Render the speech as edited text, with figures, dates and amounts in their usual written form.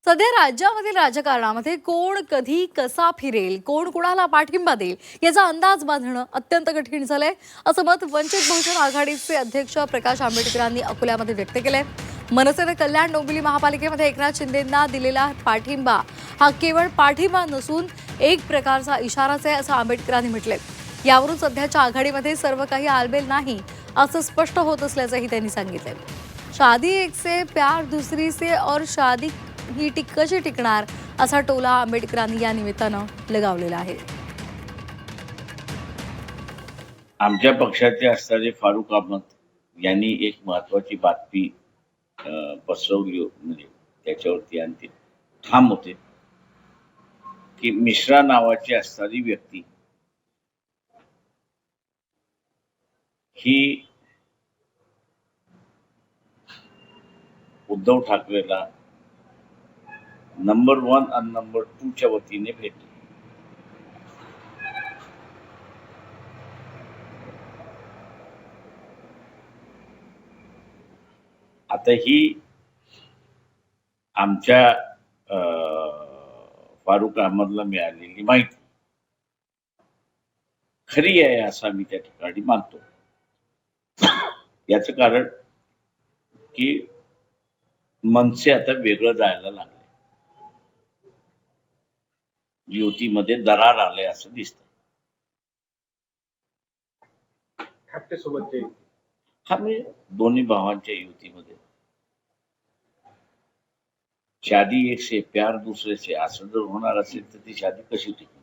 सध्या राज्यामधील राजकारणामध्ये कोण कधी कसा फिरेल, कोण कोणाला पाठिंबा देईल याचा अंदाज बांधणं अत्यंत कठीण झालंय, असं मत वंचित बहुजन आघाडीचे अध्यक्ष प्रकाश आंबेडकरांनी अकोल्यामध्ये व्यक्त केलंय. मनसेने कल्याण डोंबिवली महापालिकेमध्ये एकनाथ शिंदेंना दिलेला पाठिंबा हा केवळ पाठिंबा नसून एक प्रकारचा इशाराच आहे, असं आंबेडकरांनी म्हटलंय. यावरून सध्याच्या आघाडीमध्ये सर्व काही आलबेल नाही असं स्पष्ट होत असल्याचंही त्यांनी सांगितलंय. शादी एक से प्यार दूसरी से और शादी ही कशी टिकणार असा टोला आंबेडकरांनी या निमित्तानं लगावलेला आहे. आमच्या पक्षाचे असणारे फारुख अहमद यांनी एक महत्वाची बातमी पसरवली, म्हणजे त्याच्यावरती आणि ठाम होते की मिश्रा नावाची असणारी व्यक्ती ही उद्धव ठाकरेला नंबर 1 आणि नंबर 2 च्या वतीने भेटली. आता ही आमच्या फारुख अहमदला मिळालेली माहिती खरी आहे असं आम्ही त्या ठिकाणी मानतो. याचं कारण की मनसे आता वेगळं जायला लागले, युतीमध्ये दरार आले असं दिसतं. हा, म्हणजे दोन्ही भावांच्या युतीमध्ये शादी एक से प्यार दुसरे से असं जर होणार असेल तर ती शादी कशी टिकणार?